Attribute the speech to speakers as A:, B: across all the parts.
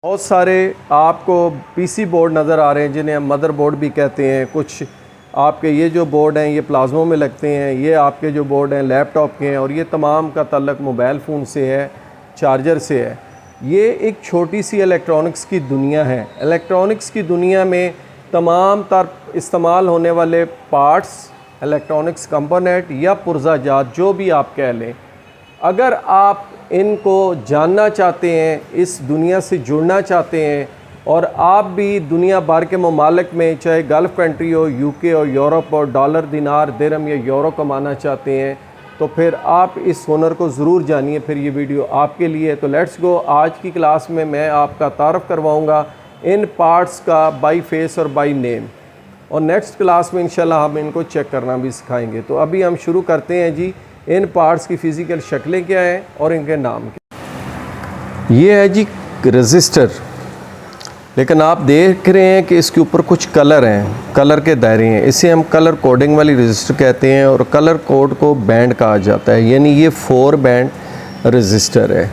A: बहुत सारे आपको पीसी बोर्ड नज़र आ रहे हैं जिन्हें हम मदर बोर्ड भी कहते हैं। कुछ आपके ये जो बोर्ड हैं ये प्लाज्मो में लगते हैं, ये आपके जो बोर्ड हैं लैपटॉप के हैं, और ये तमाम का ताल्लुक मोबाइल फ़ोन से है, चार्जर से है। ये एक छोटी सी इलेक्ट्रॉनिक्स की दुनिया है। इलेक्ट्रॉनिक्स की दुनिया में तमाम तर इस्तेमाल होने वाले पार्ट्स, इलेक्ट्रॉनिक्स कंपोनेंट या पुर्ज़ाजात जो भी आप कह लें, अगर आप इनको जानना चाहते हैं, इस दुनिया से जुड़ना चाहते हैं, और आप भी दुनिया भर के ममालिक में चाहे गल्फ़ कंट्री हो, यूके और यूरोप और डॉलर, दिनार, दिरहम या यूरो कमाना चाहते हैं, तो फिर आप इस हुनर को ज़रूर जानिए। फिर ये वीडियो आपके लिए। तो लेट्स गो। आज की क्लास में मैं आपका तारफ़ करवाऊँगा इन पार्ट्स का बाई फेस और बाई नेम, और नेक्स्ट क्लास में इंशाल्लाह हम इनको चेक करना भी सिखाएंगे। तो अभी हम शुरू करते हैं जी। इन पार्ट्स की फ़िज़िकल शक्लें क्या हैं और इनके नाम क्या। ये है जी रजिस्टर, लेकिन आप देख रहे हैं कि इसके ऊपर कुछ कलर हैं, कलर के दायरे हैं। इसे हम कलर कोडिंग वाली रजिस्टर कहते हैं, और कलर कोड को बैंड कहा जाता है, यानी ये 4 बैंड रजिस्टर है।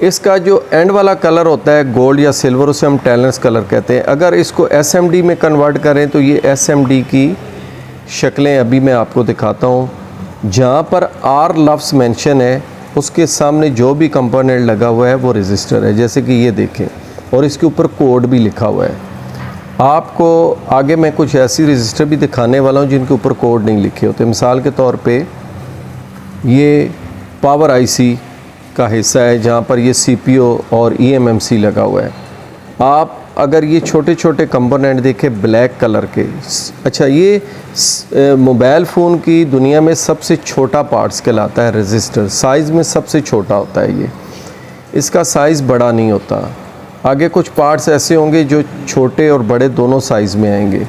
A: इसका जो एंड वाला कलर होता है गोल्ड या सिल्वर, उसे हम टैलेंस कलर कहते हैं। अगर इसको SMD में कन्वर्ट करें तो ये SMD की शक्लें अभी मैं आपको दिखाता हूँ। जहाँ पर R लफ्ज़ मेंशन है उसके सामने जो भी कंपोनेंट लगा हुआ है वो रजिस्टर है, जैसे कि ये देखें, और इसके ऊपर कोड भी लिखा हुआ है। आपको आगे मैं कुछ ऐसी रजिस्टर भी दिखाने वाला हूँ जिनके ऊपर कोड नहीं लिखे होते। मिसाल के तौर पे ये पावर IC का हिस्सा है जहाँ पर ये CPU और eMMC लगा हुआ है। आप अगर ये छोटे छोटे कंपोनेंट देखें ब्लैक कलर के, अच्छा ये मोबाइल फ़ोन की दुनिया में सबसे छोटा पार्ट्स कहलाता है रजिस्टर। साइज़ में सबसे छोटा होता है ये, इसका साइज़ बड़ा नहीं होता। आगे कुछ पार्ट्स ऐसे होंगे जो छोटे और बड़े दोनों साइज़ में आएंगे।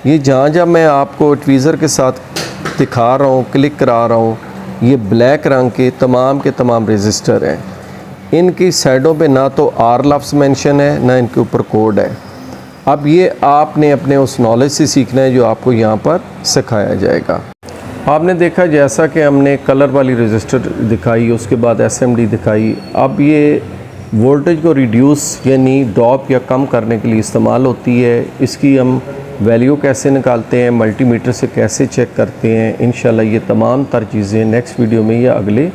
A: ये जहाँ जहाँ मैं आपको ट्वीज़र के साथ दिखा रहा हूँ, क्लिक करा रहा हूँ, ये ब्लैक रंग के तमाम रजिस्टर हैं। इनकी साइडों पे ना तो R लफ्ज़ मेंशन है, ना इनके ऊपर कोड है। अब ये आपने अपने उस नॉलेज से सीखना है जो आपको यहाँ पर सिखाया जाएगा। आपने देखा जैसा कि हमने कलर वाली रजिस्टर दिखाई, उसके बाद SMD दिखाई। अब ये वोल्टेज को रिड्यूस यानी ड्रॉप या कम करने के लिए इस्तेमाल होती है। इसकी हम वैल्यू कैसे निकालते हैं, मल्टीमीटर से कैसे चेक करते हैं, इंशाल्लाह ये तमाम तर चीज़ें नेक्स्ट वीडियो में या अगले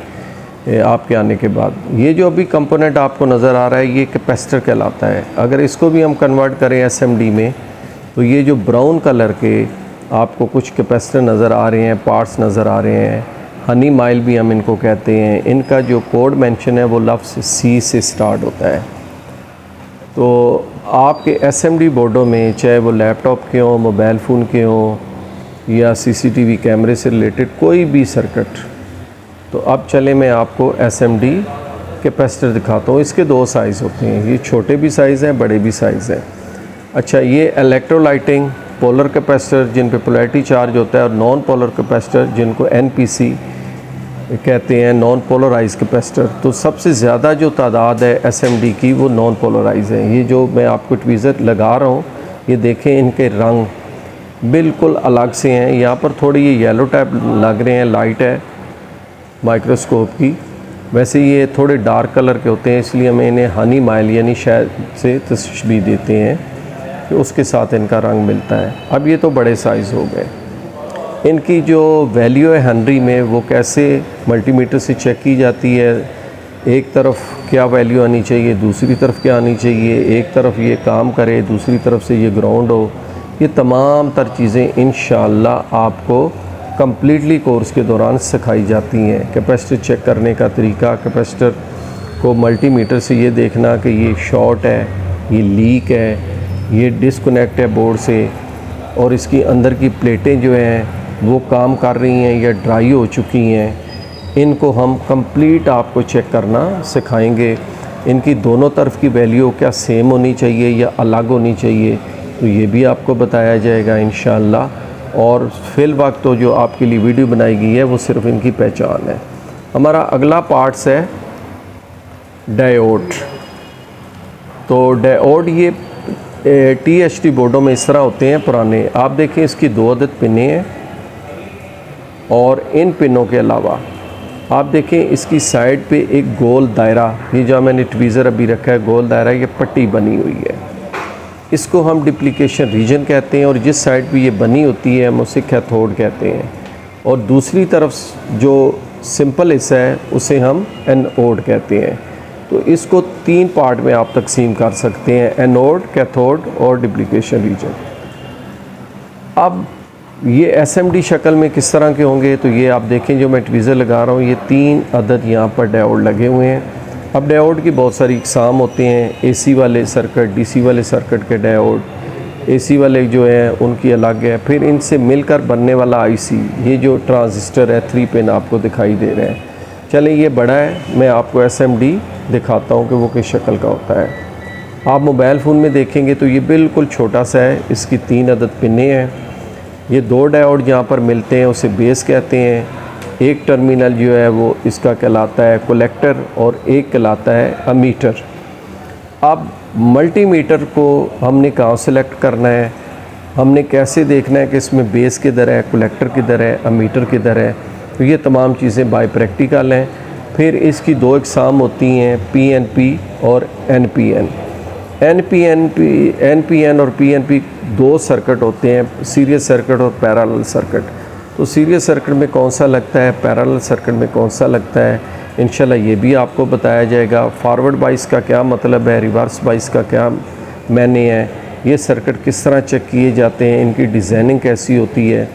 A: आपके आने के बाद। ये जो अभी कंपोनेंट आपको नज़र आ रहा है ये कैपेसिटर कहलाता है। अगर इसको भी हम कन्वर्ट करें SMD में तो ये जो ब्राउन कलर के आपको कुछ कैपेसिटर नज़र आ रहे हैं, पार्ट्स नज़र आ रहे हैं, हनी माइल भी हम इनको कहते हैं। इनका जो कोड मेंशन है वो लफ्ज़ C से स्टार्ट होता है। तो आपके SMD बोर्डों में चाहे वो लैपटॉप के हों, मोबाइल फ़ोन के हों या CCTV कैमरे से रिलेटेड कोई भी सर्किट, तो अब चले मैं आपको SMD कैपेसिटर दिखाता हूँ। इसके 2 साइज़ होते हैं, ये छोटे भी साइज़ हैं, बड़े भी साइज़ हैं। अच्छा, ये इलेक्ट्रोलाइटिंग पोलर कैपेसिटर जिन पे पोलैरिटी चार्ज होता है, और नॉन पोलर कैपेसिटर जिनको NPC कहते हैं, नॉन पोलराइज कैपेसिटर। तो सबसे ज़्यादा जो तादाद है SMD की वो नॉन पोलराइज है। ये जो मैं आपको ट्वीज़र लगा रहा हूँ, ये देखें इनके रंग बिल्कुल अलग से हैं। यहाँ पर थोड़ी ये येलो टाइप लग रहे हैं, लाइट है माइक्रोस्कोप की। वैसे ये थोड़े डार्क कलर के होते हैं, इसलिए हम इन्हें हनी माइल यानी शहद से तशबीह देते हैं कि उसके साथ इनका रंग मिलता है। अब ये तो बड़े साइज़ हो गए। इनकी जो वैल्यू है हेनरी में, वो कैसे मल्टीमीटर से चेक की जाती है। एक तरफ क्या वैल्यू आनी चाहिए, दूसरी तरफ क्या आनी चाहिए, एक तरफ ये काम करे, दूसरी तरफ से ये ग्राउंड हो। ये तमाम तर चीज़ें इंशाअल्लाह आपको कम्प्लीटली कोर्स के दौरान सिखाई जाती हैं। कैपेसिटर चेक करने का तरीका, कैपेसिटर को मल्टीमीटर से ये देखना कि ये शॉर्ट है, ये लीक है, ये डिस्कनेक्ट है बोर्ड से, और इसकी अंदर की प्लेटें जो हैं वो काम कर रही हैं या ड्राई हो चुकी हैं। इनको हम कंप्लीट आपको चेक करना सिखाएंगे। इनकी दोनों तरफ की वैल्यू क्या सेम होनी चाहिए या अलग होनी चाहिए, तो ये भी आपको बताया जाएगा इंशाअल्लाह। और फिल वक्त तो जो आपके लिए वीडियो बनाई गई है वो सिर्फ इनकी पहचान है। हमारा अगला पार्ट्स है डायोड। तो डायोड ये THT बोर्डों में इस तरह होते हैं पुराने। आप देखें इसकी 2 अदद पिनें हैं, और इन पिनों के अलावा आप देखें इसकी साइड पे एक गोल दायरा, ये जो मैंने ट्वीज़र अभी रखा है गोल दायरा, ये पट्टी बनी हुई है, इसको हम डिप्लीकेशन रीजन कहते हैं। और जिस साइड पे ये बनी होती है हम उसे कैथोड कहते हैं, और दूसरी तरफ जो सिंपल हिस्सा है उसे हम एनोड कहते हैं। तो इसको 3 पार्ट में आप तकसीम कर सकते हैं, एनोड, कैथोड और डिप्लीकेशन रीजन। अब ये एसएमडी शक्ल में किस तरह के होंगे, तो ये आप देखें जो मैं ट्वीज़र लगा रहा हूँ, ये 3 अदद यहाँ पर डायोड लगे हुए हैं। अब डायोड की बहुत सारी इकसाम होते हैं, एसी वाले सर्किट, डीसी वाले सर्किट के डायोड, एसी वाले जो हैं उनकी अलग है। फिर इनसे मिलकर बनने वाला आईसी, ये जो ट्रांजिस्टर है 3 पिन आपको दिखाई दे रहे हैं। चलें ये बड़ा है, मैं आपको एसएमडी दिखाता हूँ कि वो किस शक्ल का होता है। आप मोबाइल फ़ोन में देखेंगे तो ये बिल्कुल छोटा सा है, इसकी 3 अदद पिनें हैं। ये 2 डायोड जहाँ पर मिलते हैं उसे बेस कहते हैं। एक टर्मिनल जो है वो इसका कहलाता है कलेक्टर और एक कहलाता है अमीटर। अब मल्टीमीटर को हमने कहाँ सेलेक्ट करना है, हमने कैसे देखना है कि इसमें बेस किधर है, कलेक्टर किधर है, अमीटर किधर है, तो ये तमाम चीज़ें बाय प्रैक्टिकल हैं। फिर इसकी 2 इकसाम होती हैं, पीएनपी और एनपीएन। एनपीएन और पीएनपी 2 सर्किट होते हैं, सीरीज सर्किट और पैरेलल सर्किट। तो सीरीज सर्किट में कौन सा लगता है, पैरेलल सर्किट में कौन सा लगता है, इंशाल्लाह ये भी आपको बताया जाएगा। फॉरवर्ड बाइस का क्या मतलब है, रिवर्स बाइस का क्या मायने है, ये सर्किट किस तरह चेक किए जाते हैं, इनकी डिज़ाइनिंग कैसी होती है,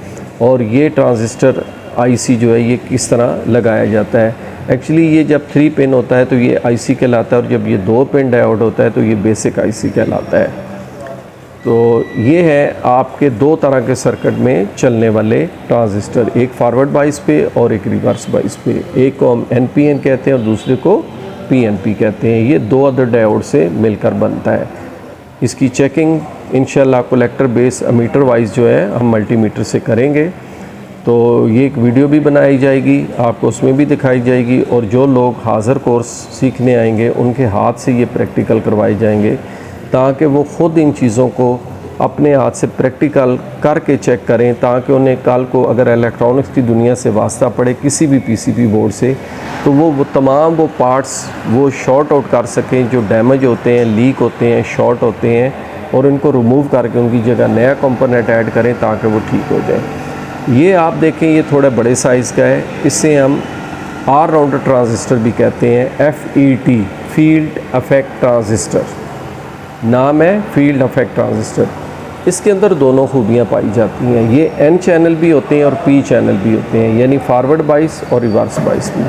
A: और ये ट्रांजिस्टर आईसी जो है ये किस तरह लगाया जाता है। एक्चुअली ये जब 3 पिन होता है तो ये आईसी कहलाता है, और जब ये 2 पिन डायोड होता है तो ये बेसिक आईसी कहलाता है। तो ये है आपके 2 तरह के सर्किट में चलने वाले ट्रांजिस्टर, एक फॉरवर्ड बाइस पे और एक रिवर्स बाइस पे। एक को हम एनपीएन कहते हैं और दूसरे को पीएनपी कहते हैं। ये 2 अदर डायोड से मिलकर बनता है। इसकी चेकिंग इंशाल्लाह कलेक्टर बेस अमीटर वाइज जो है हम मल्टीमीटर से करेंगे। तो ये एक वीडियो भी बनाई जाएगी, आपको उसमें भी दिखाई जाएगी, और जो लोग हाज़र कोर्स सीखने आएंगे उनके हाथ से ये प्रैक्टिकल करवाए जाएंगे, ताकि वो ख़ुद इन चीज़ों को अपने हाथ से प्रैक्टिकल करके चेक करें, ताकि उन्हें कल को अगर इलेक्ट्रॉनिक्स की दुनिया से वास्ता पड़े किसी भी पीसीबी बोर्ड से, तो वो तमाम वो पार्ट्स वो शॉर्ट आउट कर सकें जो डैमेज होते हैं, लीक होते हैं, शॉर्ट होते हैं, और इनको रिमूव करके उनकी जगह नया कंपोनेंट ऐड करें ताकि वो ठीक हो जाए। ये आप देखें ये थोड़ा बड़े साइज़ का है, इससे हम आर राउंडर ट्रांजिस्टर भी कहते हैं, FET फील्ड इफेक्ट ट्रांजिस्टर नाम है, फील्ड इफेक्ट ट्रांजिस्टर। इसके अंदर दोनों खूबियाँ पाई जाती हैं, ये N चैनल भी होते हैं और P चैनल भी होते हैं, यानी फॉरवर्ड बाइस और रिवर्स बाइस भी।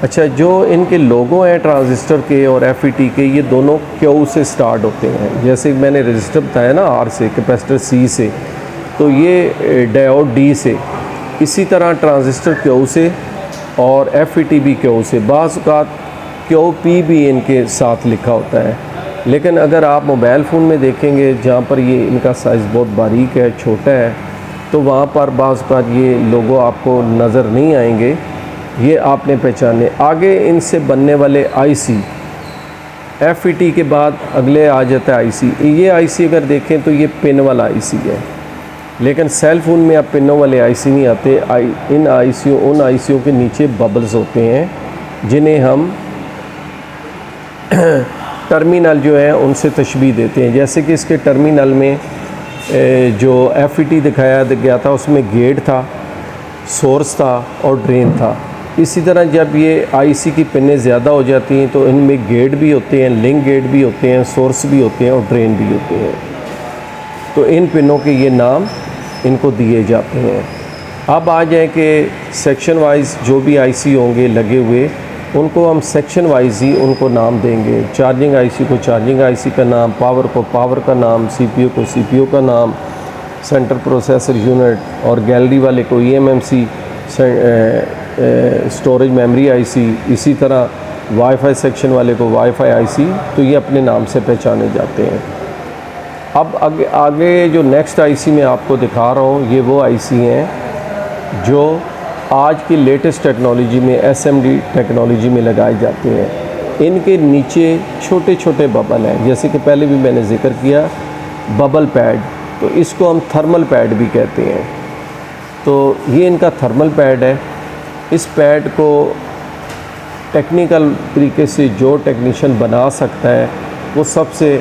A: अच्छा, जो इनके लोगो हैं ट्रांजिस्टर के और FET के, ये दोनों Q से स्टार्ट होते हैं। जैसे मैंने रजिस्टर बताया ना R से, कैपेसिटर C से, तो ये डायोड D से। इसी तरह ट्रांजिस्टर Q से और FET भी Q से। बाज़ औक़ात QP भी इनके साथ लिखा होता है, लेकिन अगर आप मोबाइल फ़ोन में देखेंगे जहाँ पर ये इनका साइज़ बहुत बारीक है, छोटा है, तो वहाँ पर बाज़ औक़ात ये लोगो आपको नज़र नहीं आएंगे, ये आपने पहचाने। आगे इनसे बनने वाले आईसी, FET के बाद अगले आ जाता है आईसी। ये आईसी अगर देखें तो ये पिन वाला आईसी है, लेकिन सेल फ़ोन में अब पिनों वाले आईसी नहीं आते। उन आईसीयों के नीचे बबल्स होते हैं जिन्हें हम टर्मिनल जो है उनसे तशबीह देते हैं। जैसे कि इसके टर्मिनल में जो FET दिखाया गया था उसमें गेट था, सोर्स था और ड्रेन था। इसी तरह जब ये आईसी की पिनें ज़्यादा हो जाती हैं तो इनमें गेट भी होते हैं, लिंक गेट भी होते हैं, सोर्स भी होते हैं और ड्रेन भी होते हैं। तो इन पिनों के ये नाम इनको दिए जाते हैं। अब आ जाए कि सेक्शन वाइज जो भी आईसी होंगे लगे हुए, उनको हम सेक्शन वाइज ही उनको नाम देंगे। चार्जिंग आईसी को चार्जिंग आईसी का नाम, पावर को पावर का नाम, सीपीयू को सीपीयू का नाम, सेंटर प्रोसेसर यूनिट और गैलरी वाले को EMMC स्टोरेज मेमोरी आईसी, इसी तरह वाईफाई सेक्शन वाले को वाईफाई आईसी, तो ये अपने नाम से पहचाने जाते हैं। अब आगे जो नेक्स्ट आईसी मैं आपको दिखा रहा हूँ, ये वो आईसी हैं जो आज की लेटेस्ट टेक्नोलॉजी में SMD टेक्नोलॉजी में लगाए जाते हैं। इनके नीचे छोटे छोटे बबल हैं, जैसे कि पहले भी मैंने जिक्र किया बबल पैड, तो इसको हम थर्मल पैड भी कहते हैं। तो ये इनका थर्मल पैड है। इस पैड को टेक्निकल तरीके से जो टेक्नीशियन बना सकता है वो सबसे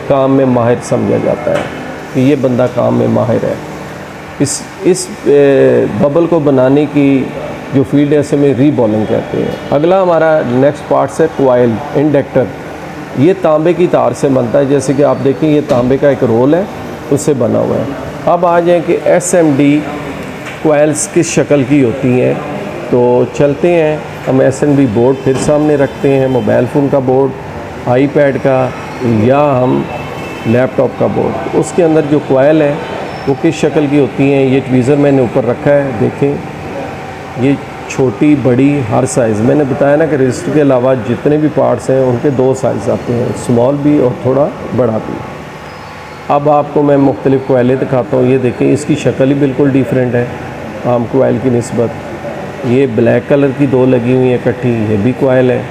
A: काम में माहिर समझा जाता है कि ये बंदा काम में माहिर है। इस बबल को बनाने की जो फील्ड है उसे रीबॉलिंग कहते हैं। अगला हमारा नेक्स्ट पार्ट है कोयल इंडक्टर। ये तांबे की तार से बनता है, जैसे कि आप देखें ये तांबे का एक रोल है उससे बना हुआ है। अब आ जाए कि SMD कोयल्स किस शक्ल की होती हैं, तो चलते हैं हम SMD बोर्ड फिर सामने रखते हैं, मोबाइल फ़ोन का बोर्ड, आईपैड का या हम लैपटॉप का बोर्ड। उसके अंदर जो कोयल है वो किस शक्ल की होती हैं। ये ट्वीज़र मैंने ऊपर रखा है, देखें ये छोटी बड़ी हर साइज़। मैंने बताया ना कि रजिस्टर के अलावा जितने भी पार्ट्स हैं उनके 2 साइज़ आते हैं, स्मॉल भी और थोड़ा बड़ा भी। अब आपको मैं मुख्तलिफ़ कोयलें दिखाता हूँ। ये देखें इसकी शक्ल ही बिल्कुल डिफरेंट है आम कोयल की निस्बत। ये ब्लैक कलर की 2 लगी हुई है इकट्ठी, ये भी कोयल है।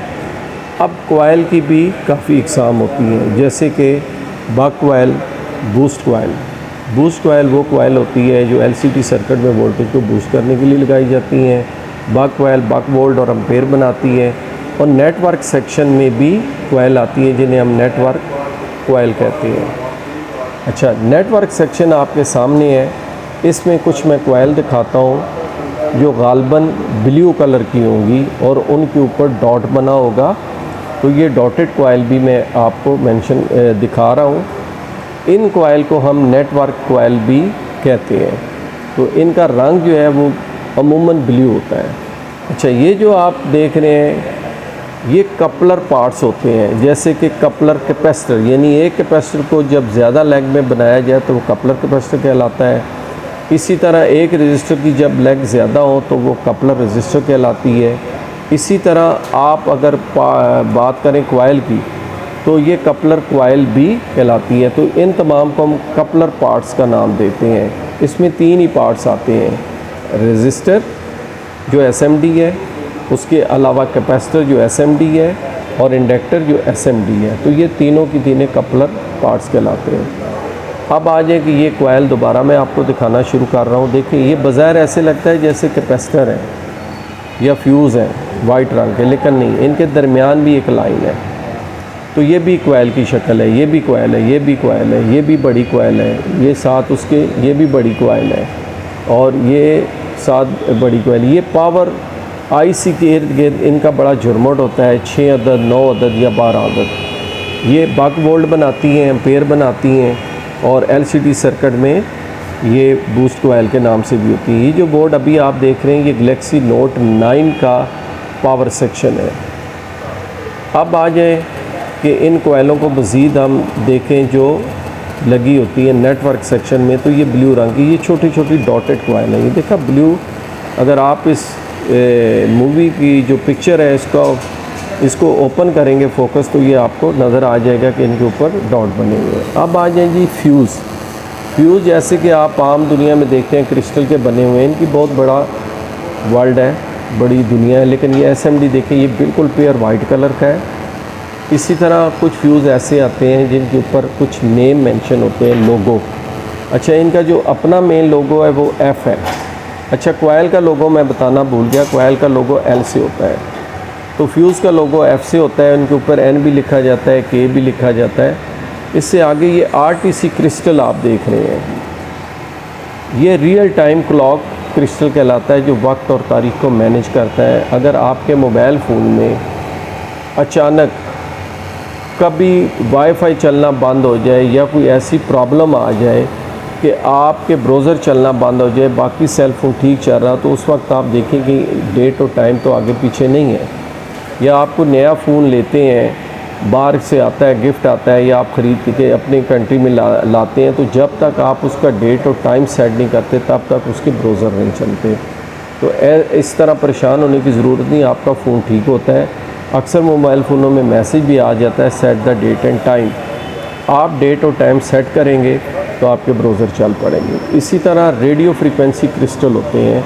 A: अब कोयल की भी काफ़ी इकसाम होती हैं, जैसे कि बक कोयल, बूस्ट कोयल। बूस्ट कोयल वो कोयल होती है जो LCD सर्किट में वोल्टेज को बूस्ट करने के लिए लगाई जाती हैं। बक कोयल बक वोल्ट और एम्पेयर बनाती है। और नेटवर्क सेक्शन में भी कोयल आती है जिन्हें हम नेटवर्क कोयल कहते हैं। अच्छा, नेटवर्क सेक्शन आपके सामने है, इसमें कुछ मैं कोयल दिखाता हूँ जो गालबन ब्लू कलर की होंगी और उनके ऊपर डॉट बना होगा। तो ये डॉटेड कोयल भी मैं आपको दिखा रहा हूँ। इन कोयल को हम नेटवर्क कोयल भी कहते हैं। तो इनका रंग जो है वो अमूमन ब्लू होता है। अच्छा, ये जो आप देख रहे हैं ये कपलर पार्ट्स होते हैं, जैसे कि कपलर कैपेसिटर, यानी एक कैपेसिटर को जब ज़्यादा लेग में बनाया जाए तो वो कपलर कैपेसिटर कहलाता है। इसी तरह एक रजिस्टर की जब लेग ज़्यादा हो तो वो कपलर रजिस्टर कहलाती है। इसी तरह आप अगर बात करें कोयल की तो ये कपलर कोयल भी कहलाती है। तो इन तमाम को हम कपलर पार्ट्स का नाम देते हैं। इसमें 3 ही पार्ट्स आते हैं, रजिस्टर जो SMD है, उसके अलावा कैपेसिटर जो SMD है और इंडक्टर जो SMD है। तो ये तीनों की तीनों कपलर पार्ट्स कहलाते हैं। अब आ जाए कि ये कोयल दोबारा मैं आपको दिखाना शुरू कर रहा हूँ। देखिए ये बाज़ाहिर ऐसे लगता है जैसे कैपेसिटर है या फ्यूज़ है वाइट रंग के, लेकिन नहीं, इनके दरमियान भी एक लाइन है। तो ये भी कोयल की शक्ल है, ये भी कोयल है, ये भी कोयल है, ये भी बड़ी कोयल है, ये साथ उसके ये भी बड़ी कोयल है और ये साथ बड़ी कोयल। ये पावर IC के इर्द गिर्द इनका बड़ा झुरमुट होता है, 6 अदद, 9 अदद या 12 अदद। ये बक वोल्ट बनाती हैं, एम्पेयर बनाती हैं और LCD सर्किट में ये बूस्ट कोयल के नाम से भी होती है। ये जो बोर्ड अभी आप देख रहे हैं ये गैलेक्सी नोट 9 का पावर सेक्शन है। अब आ जाए कि इन कोयलों को मज़ीद हम देखें जो लगी होती है नेटवर्क सेक्शन में। तो ये ब्लू रंग की ये छोटी छोटी डॉटेड कोयल है। ये देखा ब्लू, अगर आप इस मूवी की जो पिक्चर है इसको ओपन करेंगे फोकस तो ये आपको नज़र आ जाएगा कि इनके ऊपर डॉट बने हुए हैं। अब आ जाए जी फ्यूज़ जैसे कि आप आम दुनिया में देखते हैं क्रिस्टल के बने हुए हैं, इनकी बहुत बड़ा वर्ल्ड है, बड़ी दुनिया है। लेकिन ये SMD देखें ये बिल्कुल प्योर वाइट कलर का है। इसी तरह कुछ फ्यूज़ ऐसे आते हैं जिनके ऊपर कुछ नेम मेंशन होते हैं, लोगो। अच्छा, इनका जो अपना मेन लोगो है वो F है। अच्छा, कोयल का लोगो मैं बताना भूल गया, कोयल का लोगो L से होता है। तो फ्यूज़ का लोगो F से होता है, उनके ऊपर N भी लिखा जाता है, K भी लिखा जाता है। इससे आगे ये RTC क्रिस्टल आप देख रहे हैं, ये रियल टाइम क्लॉक क्रिस्टल कहलाता है जो वक्त और तारीख को मैनेज करता है। अगर आपके मोबाइल फ़ोन में अचानक कभी वाईफाई चलना बंद हो जाए या कोई ऐसी प्रॉब्लम आ जाए कि आपके ब्राउज़र चलना बंद हो जाए, बाकी सेल फ़ोन ठीक चल रहा, तो उस वक्त आप देखें कि डेट और टाइम तो आगे पीछे नहीं है। या आपको नया फ़ोन लेते हैं, बाहर से आता है, गिफ्ट आता है या आप ख़रीद के अपनी कंट्री में लाते हैं, तो जब तक आप उसका डेट और टाइम सेट नहीं करते तब तक उसके ब्राउज़र नहीं चलते। तो इस तरह परेशान होने की ज़रूरत नहीं, आपका फ़ोन ठीक होता है। अक्सर मोबाइल फ़ोनों में मैसेज भी आ जाता है set the date and time. आप डेट और टाइम सेट करेंगे तो आपके ब्राउज़र चल पड़ेंगे। इसी तरह रेडियो फ्रीक्वेंसी क्रिस्टल होते हैं,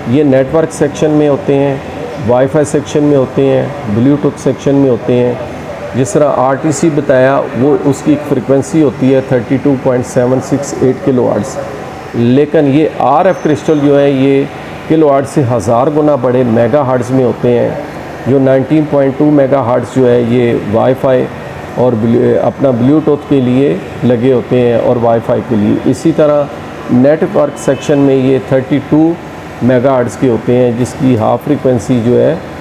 A: ये नेटवर्क सेक्शन में होते हैं, वाईफाई सेक्शन में होते हैं, ब्लूटूथ सेक्शन में होते हैं। जिस तरह RTC बताया वो उसकी एक फ्रीक्वेंसी होती है 32.768 किलोहर्ट्ज़, लेकिन ये RF क्रिस्टल जो है ये किलोहर्ट्ज़ से 1000 गुना बड़े मेगाहर्ट्ज़ में होते हैं। जो 19.2 मेगाहर्ट्ज़ जो है ये वाईफाई और अपना ब्लूटूथ के लिए लगे होते हैं और वाईफाई के लिए। इसी तरह नेटवर्क सेक्शन में ये 32 मेगाहर्ट्ज़ के होते हैं, जिसकी हाफ फ्रीक्वेंसी जो है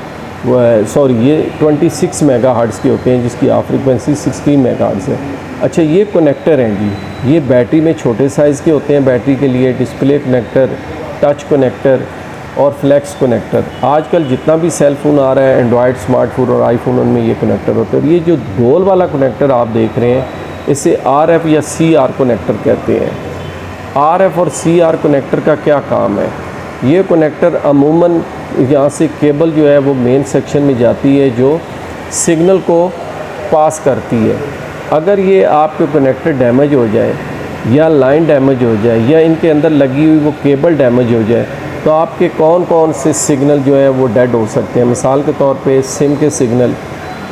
A: ये 26 मेगाहर्ट्ज़ के होते हैं, जिसकी हाफ फ्रीक्वेंसी 16 मेगाहर्ट्ज़ है। अच्छा, ये कनेक्टर हैं जी, ये बैटरी में छोटे साइज़ के होते हैं, बैटरी के लिए डिस्प्ले कनेक्टर, टच कनेक्टर और फ्लेक्स कनेक्टर। आजकल जितना भी सेल फ़ोन आ रहा है, एंड्रॉयड स्मार्टफोन और आईफोन, उनमें ये कनेक्टर होते हैं। और ये जो गोल वाला कनेक्टर आप देख रहे हैं, इसे RF या CR कनेक्टर कहते हैं। RF और CR कनेक्टर का क्या काम है? ये कनेक्टर अमूमन यहाँ से केबल जो है वो मेन सेक्शन में जाती है, जो सिग्नल को पास करती है। अगर ये आपके कनेक्टर डैमेज हो जाए या लाइन डैमेज हो जाए या इनके अंदर लगी हुई वो केबल डैमेज हो जाए, तो आपके कौन कौन से सिग्नल जो है वो डेड हो सकते हैं। मिसाल के तौर पे सिम के सिग्नल।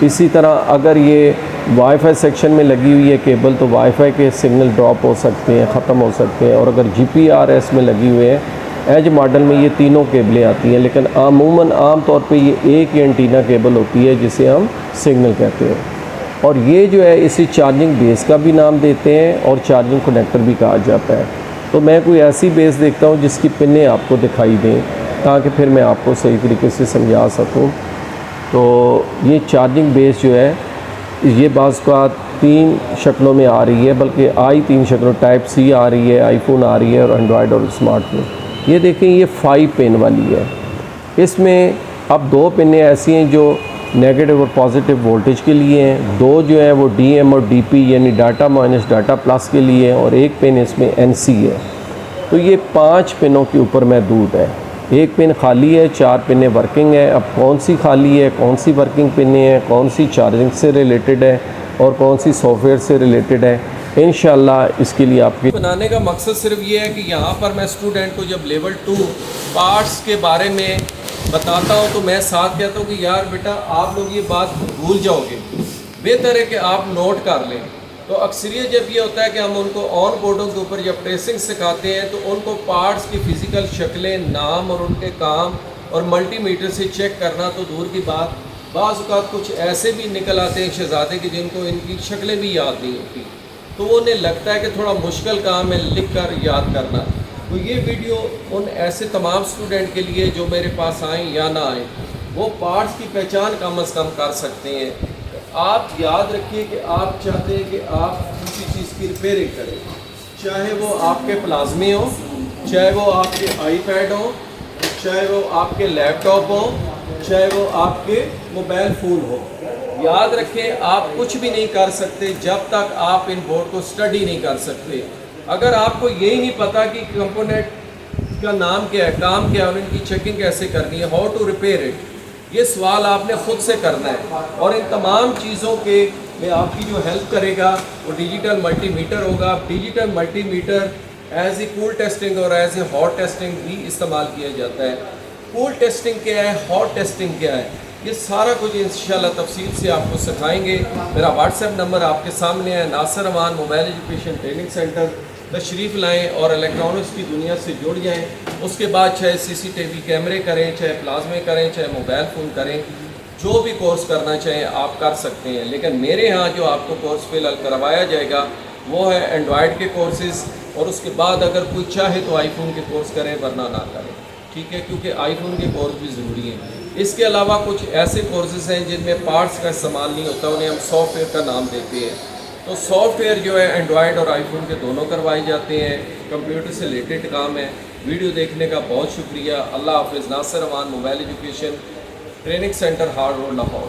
A: इसी तरह अगर ये वाईफाई सेक्शन में लगी हुई है केबल, तो वाईफाई के सिग्नल ड्रॉप हो सकते हैं, ख़त्म हो सकते हैं। और अगर GPRS में लगी हुए हैं, एज मॉडल में ये तीनों केबलें आती हैं, लेकिन अमूमन आम तौर पे ये एक ही एंटीना केबल होती है, जिसे हम सिग्नल कहते हैं। और ये जो है इसे चार्जिंग बेस का भी नाम देते हैं और चार्जिंग कनेक्टर भी कहा जाता है। तो मैं कोई ऐसी बेस देखता हूँ जिसकी पिनें आपको दिखाई दें, ताकि फिर मैं आपको सही तरीके से समझा सकूँ। तो ये चार्जिंग बेस जो है ये बाज़ का 3 शक्लों में आ रही है, बल्कि आई 3 शक्लों, टाइप C आ रही है, आईफोन आ रही है और एंड्रॉयड और स्मार्टफोन। ये देखें, ये 5 पिन वाली है। इसमें अब 2 पिनें ऐसी हैं जो नेगेटिव और पॉजिटिव वोल्टेज के लिए हैं, 2 जो है वो DM और DP यानी डाटा माइनस डाटा प्लस के लिए हैं, और 1 पिन इसमें NC है। तो ये 5 पिनों के ऊपर महदूद है। 1 पिन खाली है, 4 पिनें वर्किंग है। अब कौन सी खाली है, कौन सी वर्किंग पिनें हैं, कौन सी चार्जिंग से रिलेटेड है और कौन सी सॉफ्टवेयर से रिलेटेड है, इंशाल्लाह इसके लिए आपके बनाने का मकसद सिर्फ ये है कि यहाँ पर मैं स्टूडेंट को जब लेवल 2 पार्ट्स के बारे में बताता हूँ, तो मैं साथ कहता हूँ कि यार बेटा, आप लोग ये बात भूल जाओगे, बेहतर है कि आप नोट कर लें। तो अक्सरियत जब ये होता है कि हम उनको ऑन बोर्डों के ऊपर जब ट्रेसिंग सिखाते हैं, तो उनको पार्ट्स की फ़िज़िकल शक्लें, नाम और उनके काम और मल्टीमीटर से चेक करना तो दूर की बात, बाज़ औक़ात कुछ ऐसे भी निकल आते हैं शहज़ादे कि जिनको इनकी शक्लें भी याद नहीं होती, तो वो उन्हें लगता है कि थोड़ा मुश्किल काम है लिख कर याद करना। तो ये वीडियो उन ऐसे तमाम स्टूडेंट के लिए जो मेरे पास आएँ या ना आएँ, वो पार्ट्स की पहचान कम अज़ कम कर सकते हैं। आप याद रखिए कि आप चाहते हैं कि आप किसी चीज़ की रिपेयरिंग करें, चाहे वो आपके प्लाज्मे हो, चाहे वो आपके आईपैड हो, चाहे वो आपके लैपटॉप हो, चाहे वो आपके मोबाइल फ़ोन हो। याद रखें, आप कुछ भी नहीं कर सकते जब तक आप इन बोर्ड को स्टडी नहीं कर सकते। अगर आपको यही नहीं पता कि कंपोनेंट का नाम क्या है, काम क्या है और इनकी चेकिंग कैसे करनी है, हाउ टू रिपेयर इट, ये सवाल आपने ख़ुद से करना है। और इन तमाम चीज़ों के में आपकी जो हेल्प करेगा वो डिजिटल मल्टीमीटर होगा। Digital multimeter as a cool testing और एज ए हॉट टेस्टिंग भी इस्तेमाल किया जाता है। कूल टेस्टिंग क्या है, हॉट टेस्टिंग क्या है, ये सारा कुछ इंशाल्लाह तफसील से आपको सिखाएंगे। मेरा व्हाट्सएप नंबर आपके सामने है, Nasir Aman mobile education training centre. तशरीफ़ लाएँ और इलेक्ट्रॉनिक्स की दुनिया से जुड़ जाएँ। उसके बाद चाहे CCTV कैमरे करें, चाहे प्लाज्मे करें, चाहे मोबाइल फ़ोन करें, जो भी कोर्स करना चाहें आप कर सकते हैं। लेकिन मेरे यहाँ जो आपको कोर्स फ़िलहाल करवाया जाएगा वो है एंड्रॉयड के कोर्सेज़, और उसके बाद अगर कोई चाहे तो आईफोन के कोर्स करें, वरना ना करें, ठीक है, क्योंकि आईफोन के कोर्स भी ज़रूरी हैं। इसके अलावा कुछ ऐसे कोर्सेज़ हैं जिनमें पार्ट्स का इस्तेमाल नहीं होता, उन्हें हम सॉफ्टवेयर का नाम देते हैं। तो सॉफ्टवेयर जो है एंड्रॉयड और आईफोन के दोनों करवाए जाते हैं। कंप्यूटर से रिलेटेड काम है। वीडियो देखने का बहुत शुक्रिया। अल्लाह हाफ़िज़। Nasir Aman mobile education training centre, hall road, Lahore.